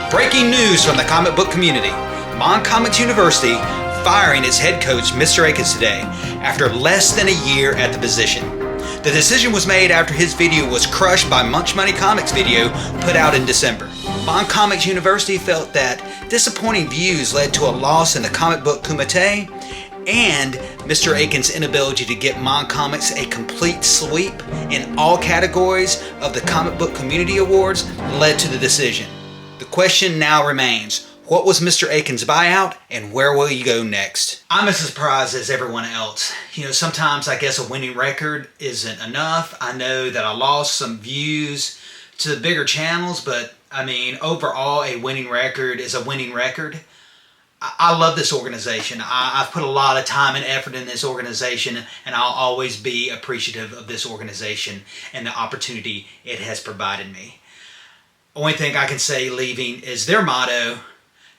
Breaking news from the comic book community. MON Comics University firing its head coach, Mr. Akins, today after less than a year at the position. The decision was made after his video was crushed by Munch Money Comics video put out in December. MON Comics University felt that disappointing views led to a loss in the comic book kumite, and Mr. Akins' inability to get MON Comics a complete sweep in all categories of the comic book community awards led to the decision. The question now remains, what was Mr. Akins' buyout and where will he go next? I'm as surprised as everyone else. Sometimes I guess a winning record isn't enough. I know that I lost some views to the bigger channels, but overall a winning record is a winning record. I love this organization. I've put a lot of time and effort in this organization, and I'll always be appreciative of this organization and the opportunity it has provided me. Only thing I can say leaving is their motto,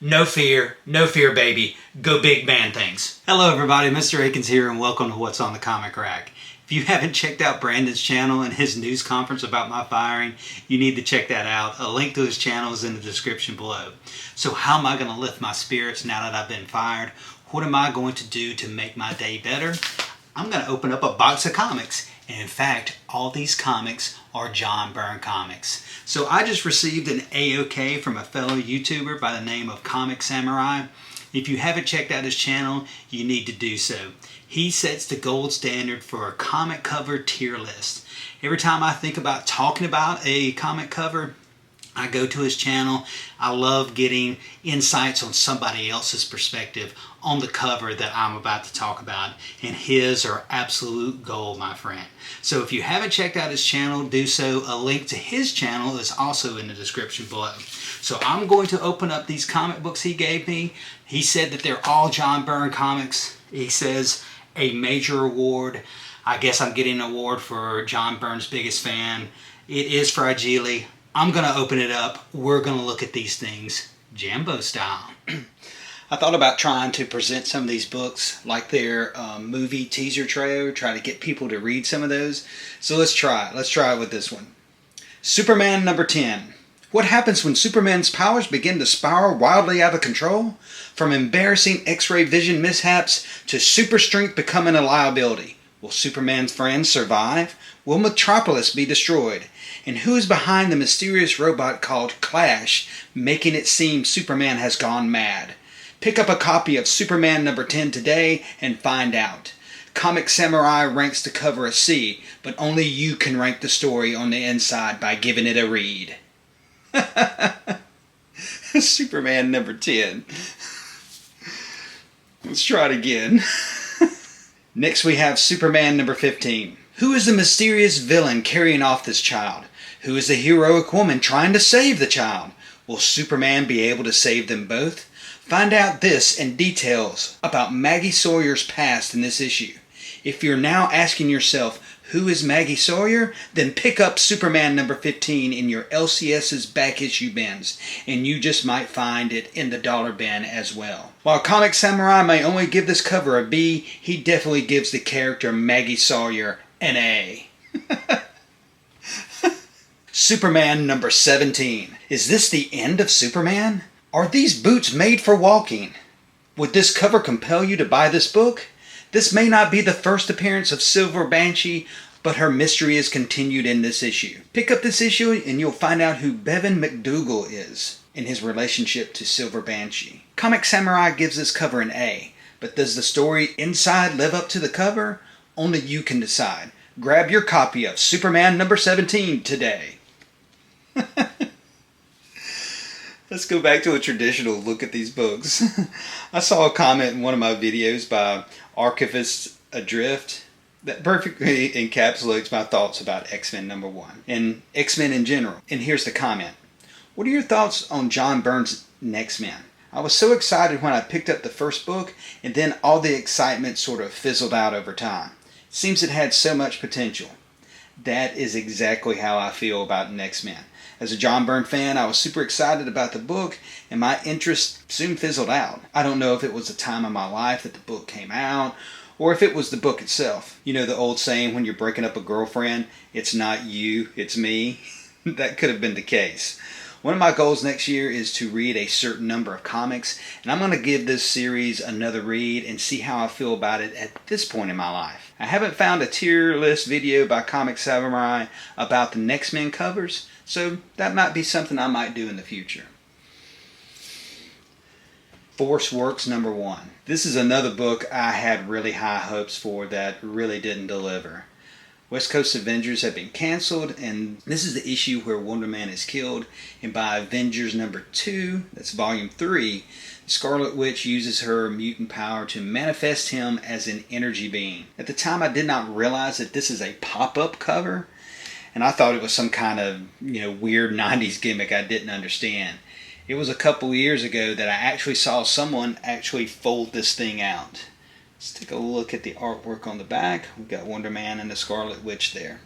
no fear, baby, go big man things. Hello everybody, Mr. Akins here, and welcome to What's on the Comic Rack. If you haven't checked out Brandon's channel and his news conference about my firing, you need to check that out. A link to his channel is in the description below. So how am I going to lift my spirits now that I've been fired? What am I going to do to make my day better? I'm going to open up a box of comics. And in fact, all these comics are John Byrne comics. So I just received an AOK from a fellow YouTuber by the name of comicsamurai. If you haven't checked out his channel, you need to do so. He sets the gold standard for a comic cover tier list. Every time I think about talking about a comic cover, I go to his channel. I love getting insights on somebody else's perspective on the cover that I'm about to talk about, and his are absolute gold, my friend. So if you haven't checked out his channel, do so. A link to his channel is also in the description below. So I'm going to open up these comic books he gave me. He said that they're all John Byrne comics. He says a major award. I guess I'm getting an award for John Byrne's biggest fan. It is fragile. I'm going to open it up. We're going to look at these things Jambo style. I thought about trying to present some of these books like their movie teaser trailer, try to get people to read some of those. So let's try it. Let's try it with this one. Superman number 10. What happens when Superman's powers begin to spiral wildly out of control? From embarrassing X-ray vision mishaps to super strength becoming a liability. Will Superman's friends survive? Will Metropolis be destroyed? And who is behind the mysterious robot called Clash, making it seem Superman has gone mad? Pick up a copy of Superman number 10 today and find out. Comicsamurai ranks the cover a C, but only you can rank the story on the inside by giving it a read. Superman number 10. Let's try it again. Next we have Superman number 15. Who is the mysterious villain carrying off this child? Who is the heroic woman trying to save the child? Will Superman be able to save them both? Find out this and details about Maggie Sawyer's past in this issue. If you're now asking yourself, who is Maggie Sawyer? Then pick up Superman number 15 in your LCS's back issue bins, and you just might find it in the dollar bin as well. While Comicsamurai may only give this cover a B, he definitely gives the character Maggie Sawyer an A. Superman number 17. Is this the end of Superman? Are these boots made for walking? Would this cover compel you to buy this book? This may not be the first appearance of Silver Banshee, but her mystery is continued in this issue. Pick up this issue and you'll find out who Bevan McDougal is in his relationship to Silver Banshee. Comicsamurai gives this cover an A, but does the story inside live up to the cover? Only you can decide. Grab your copy of Superman number 17 today. Let's go back to a traditional look at these books. I saw a comment in one of my videos by Archivist Adrift that perfectly encapsulates my thoughts about X-Men number 1 and X-Men in general. And here's the comment. What are your thoughts on John Byrne's Nextmen? I was so excited when I picked up the first book, and then all the excitement sort of fizzled out over time. Seems it had so much potential. That is exactly how I feel about Nextmen. As a John Byrne fan, I was super excited about the book, and my interest soon fizzled out. I don't know if it was the time of my life that the book came out, or if it was the book itself. You know the old saying, when you're breaking up a girlfriend, it's not you, it's me? That could have been the case. One of my goals next year is to read a certain number of comics, and I'm going to give this series another read and see how I feel about it at this point in my life. I haven't found a tier list video by Comicsamurai about the Nextmen covers, so that might be something I might do in the future. Force Works #1. This is another book I had really high hopes for that really didn't deliver. West Coast Avengers have been canceled, and this is the issue where Wonder Man is killed, and by Avengers #2, that's volume 3, the Scarlet Witch uses her mutant power to manifest him as an energy being. At the time I did not realize that this is a pop-up cover, and I thought it was some kind of weird 90s gimmick I didn't understand. It was a couple years ago that I actually saw someone actually fold this thing out. Let's take a look at the artwork on the back. We've got Wonder Man and the Scarlet Witch there.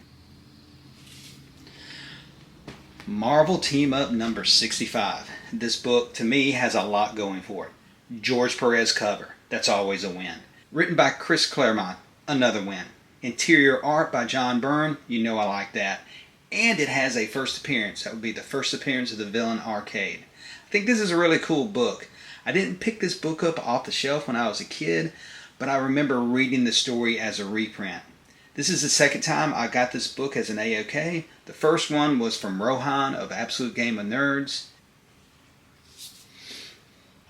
Marvel Team Up #65. This book, to me, has a lot going for it. George Perez cover. That's always a win. Written by Chris Claremont. Another win. Interior art by John Byrne. You know I like that. And it has a first appearance. That would be the first appearance of the villain Arcade. I think this is a really cool book. I didn't pick this book up off the shelf when I was a kid, but I remember reading the story as a reprint. This is the second time I got this book as an AOK. The first one was from Rohan of Absolute Game of Nerds.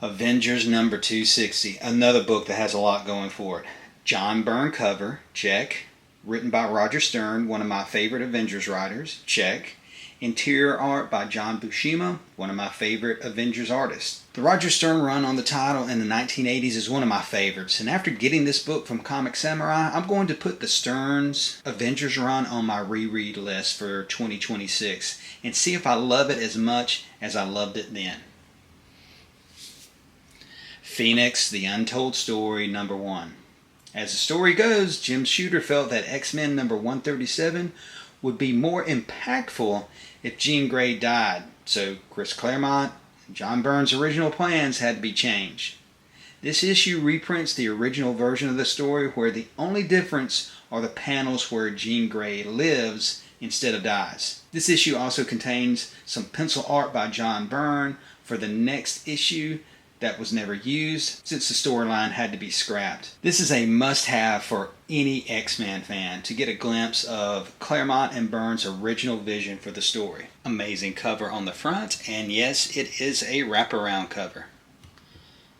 Avengers #260. Another book that has a lot going for it. John Byrne cover, check. Written by Roger Stern, one of my favorite Avengers writers, check. Interior art by John Buscema, one of my favorite Avengers artists. The Roger Stern run on the title in the 1980s is one of my favorites, and after getting this book from Comicsamurai, I'm going to put the Stern's Avengers run on my reread list for 2026 and see if I love it as much as I loved it then. Phoenix, The Untold Story #1. As the story goes, Jim Shooter felt that X-Men #137 would be more impactful if Jean Grey died, so Chris Claremont and John Byrne's original plans had to be changed. This issue reprints the original version of the story where the only difference are the panels where Jean Grey lives instead of dies. This issue also contains some pencil art by John Byrne for the next issue that was never used since the storyline had to be scrapped. This is a must-have for any X-Men fan to get a glimpse of Claremont and Byrne's original vision for the story. Amazing cover on the front, and yes, it is a wraparound cover.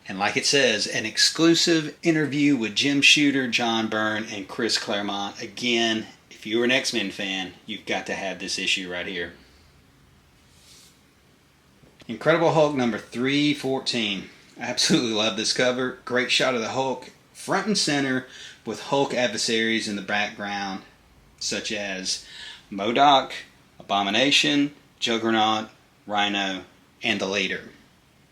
And like it says, an exclusive interview with Jim Shooter, John Byrne, and Chris Claremont. Again, if you're an X-Men fan, you've got to have this issue right here. Incredible Hulk #314. I absolutely love this cover. Great shot of the Hulk front and center with Hulk adversaries in the background, such as MODOK, Abomination, Juggernaut, Rhino, and the Leader.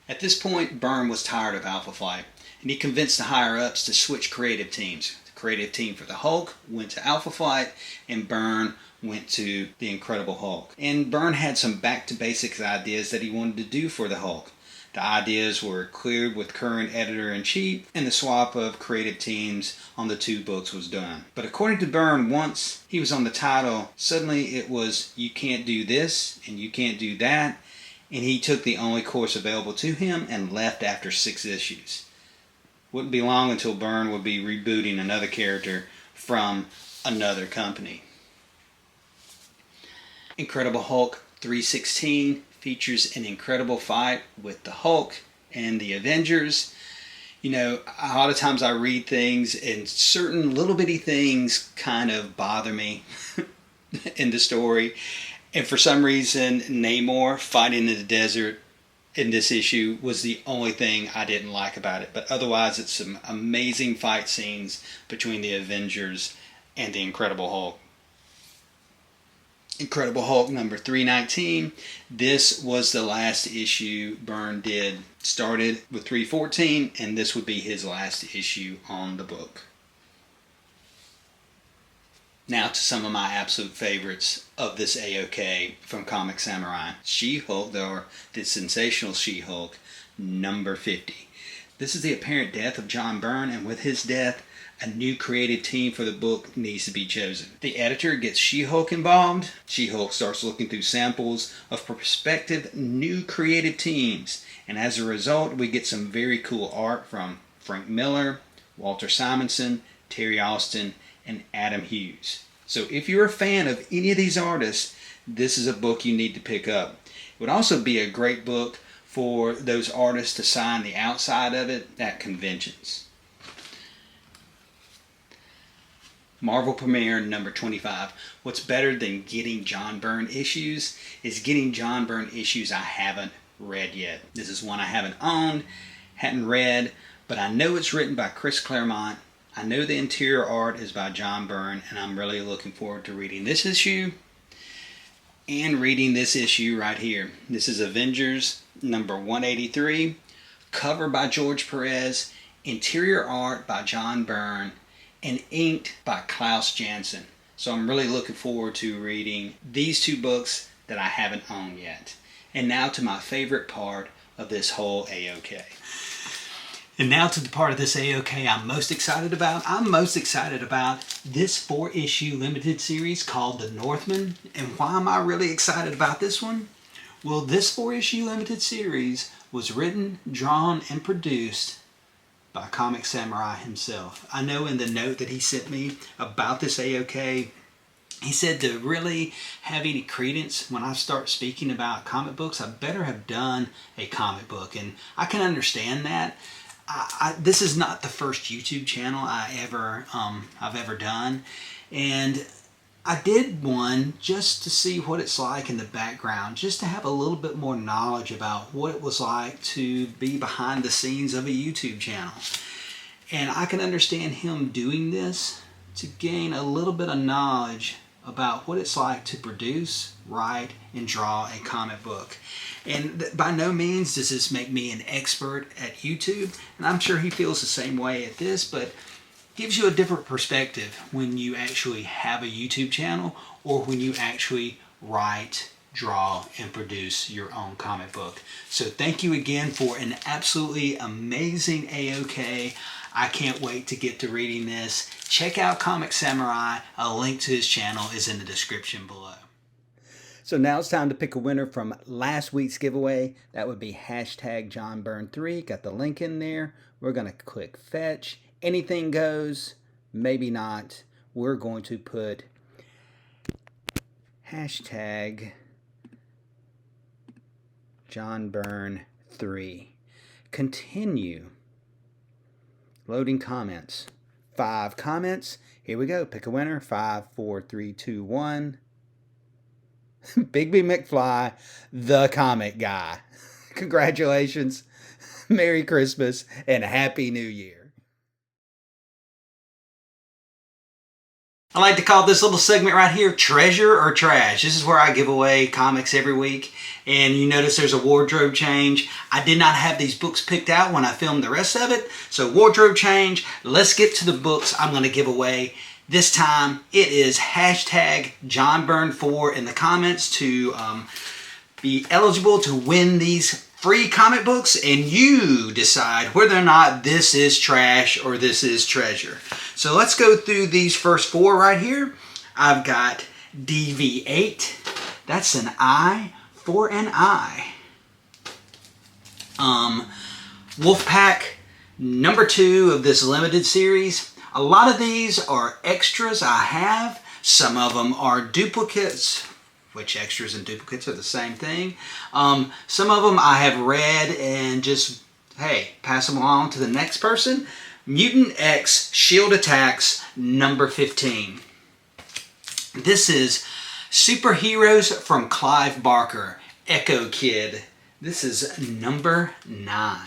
At this point, Byrne was tired of Alpha Flight, and he convinced the higher-ups to switch creative teams. The creative team for the Hulk went to Alpha Flight, and Byrne went to the Incredible Hulk. And Byrne had some back-to-basics ideas that he wanted to do for the Hulk. The ideas were cleared with current editor-in-chief, and the swap of creative teams on the two books was done. But according to Byrne, once he was on the title, suddenly it was, you can't do this, and you can't do that, and he took the only course available to him and left after 6 issues. Wouldn't be long until Byrne would be rebooting another character from another company. Incredible Hulk 316 features an incredible fight with the Hulk and the Avengers. A lot of times I read things and certain little bitty things kind of bother me in the story. And for some reason, Namor fighting in the desert in this issue was the only thing I didn't like about it. But otherwise, it's some amazing fight scenes between the Avengers and the Incredible Hulk. Incredible Hulk #319. This was the last issue Byrne did. Started with 314, and this would be his last issue on the book. Now to some of my absolute favorites of this AOK from Comicsamurai. She-Hulk, or the sensational She-Hulk, #50. This is the apparent death of John Byrne, and with his death, a new creative team for the book needs to be chosen. The editor gets Shehulk involved. Shehulk starts looking through samples of prospective new creative teams, and as a result we get some very cool art from Frank Miller, Walter Simonson, Terry Austin, and Adam Hughes. So if you're a fan of any of these artists, this is a book you need to pick up. It would also be a great book for those artists to sign the outside of it at conventions. Marvel Premiere number 25. What's better than getting John Byrne issues is getting John Byrne issues I haven't read yet. This is one I haven't owned, hadn't read, but I know it's written by Chris Claremont. I know the interior art is by John Byrne, and I'm really looking forward to reading this issue and reading this issue right here. This is Avengers number 183, cover by George Perez, interior art by John Byrne, and inked by Klaus Janson. So I'm really looking forward to reading these two books that I haven't owned yet. And now to my favorite part of this whole AOK. And now to the part of this AOK I'm most excited about. I'm most excited about this 4-issue limited series called The Northman. And why am I really excited about this one? Well, this 4-issue limited series was written, drawn, and produced by Comicsamurai himself. I know in the note that he sent me about this AOK, he said to really have any credence when I start speaking about comic books, I better have done a comic book. And I can understand that. This is not the first YouTube channel I've ever done, and I did one just to see what it's like in the background, just to have a little bit more knowledge about what it was like to be behind the scenes of a YouTube channel. And I can understand him doing this to gain a little bit of knowledge about what it's like to produce, write, and draw a comic book. And by no means does this make me an expert at YouTube, and I'm sure he feels the same way at this, but gives you a different perspective when you actually have a YouTube channel or when you actually write, draw, and produce your own comic book. So thank you again for an absolutely amazing AOK. I can't wait to get to reading this. Check out Comicsamurai. A link to his channel is in the description below. So now it's time to pick a winner from last week's giveaway. That would be hashtag JohnByrne3. Got the link in there. We're going to click fetch. Anything goes, maybe not. We're going to put hashtag JohnByrne3. Continue. Loading comments. 5 comments. Here we go. Pick a winner. 5, 4, 3, 2, 1. Bigby McFly, the comic guy. Congratulations. Merry Christmas and Happy New Year. I like to call this little segment right here Treasure or Trash. This is where I give away comics every week. And you notice there's a wardrobe change. I did not have these books picked out when I filmed the rest of it. So wardrobe change. Let's get to the books I'm going to give away. This time it is hashtag JohnByrne4 in the comments to be eligible to win these free comic books, and you decide whether or not this is trash or this is treasure. So let's go through these first 4 right here. I've got DV8. That's an I for an I. Wolfpack number 2 of this limited series. A lot of these are extras I have. Some of them are duplicates, which extras and duplicates are the same thing. Some of them I have read and just, hey, pass them along to the next person. Mutant X Shield Attacks number 15. This is Superheroes from Clive Barker, Echo Kid. This is number 9.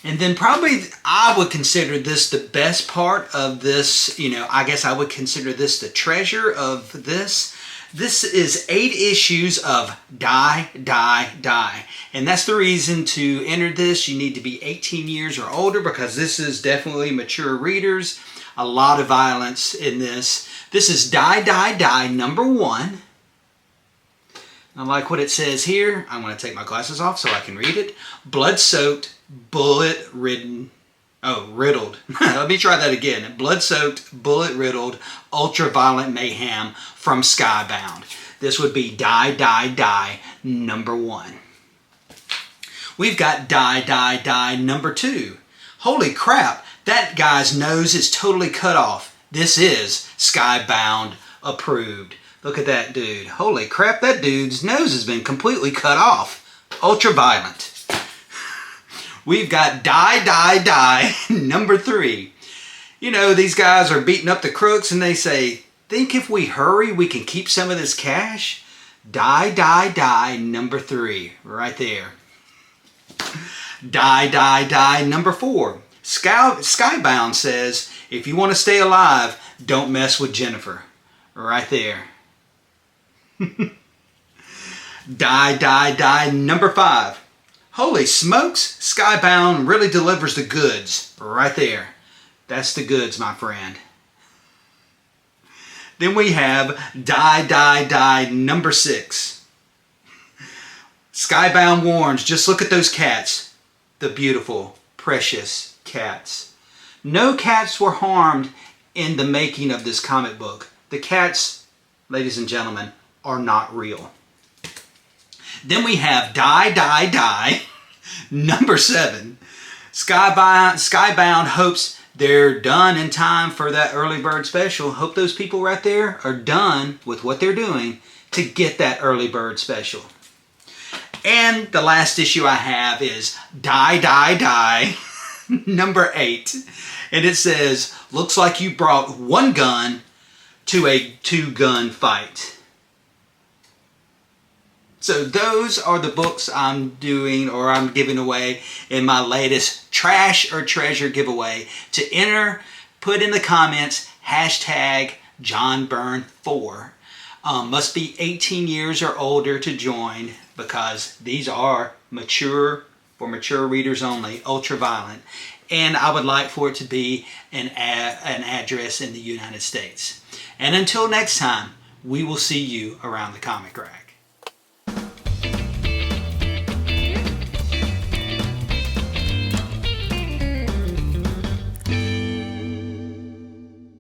And then probably I would consider this the best part of this, I guess I would consider this the treasure of this. This is 8 issues of Die, Die, Die. And that's the reason to enter this. You need to be 18 years or older because this is definitely mature readers. A lot of violence in this. This is Die, Die, Die number 1. I like what it says here. I'm going to take my glasses off so I can read it. Blood-soaked, bullet-ridden Oh, riddled. Let me try that again. Blood-soaked, bullet-riddled, ultra-violent mayhem from Skybound. This would be Die, Die, Die, number 1. We've got Die, Die, Die, number 2. Holy crap, that guy's nose is totally cut off. This is Skybound approved. Look at that dude. Holy crap, that dude's nose has been completely cut off. Ultra-violent. We've got Die, Die, Die, number 3. You know, these guys are beating up the crooks and they say, think if we hurry, we can keep some of this cash? Die, Die, Die, number 3. Right there. Die, Die, Die, number 4. Skybound says, if you want to stay alive, don't mess with Jennifer. Right there. Die, Die, Die, number 5. Holy smokes, Skybound really delivers the goods. Right there. That's the goods, my friend. Then we have Die, Die, Die, number 6. Skybound warns, just look at those cats. The beautiful, precious cats. No cats were harmed in the making of this comic book. The cats, ladies and gentlemen, are not real. Then we have Die, Die, Die, number 7. Skybound hopes they're done in time for that early bird special. Hope those people right there are done with what they're doing to get that early bird special. And the last issue I have is Die, Die, Die, number 8. And it says, looks like you brought one gun to a 2-gun fight. So those are the books I'm doing or I'm giving away in my latest Trash or Treasure giveaway. To enter, put in the comments, hashtag John Byrne 4. Must be 18 years or older to join because these are mature, for mature readers only, ultra violent. And I would like for it to be an address in the United States. And until next time, we will see you around the comic rack.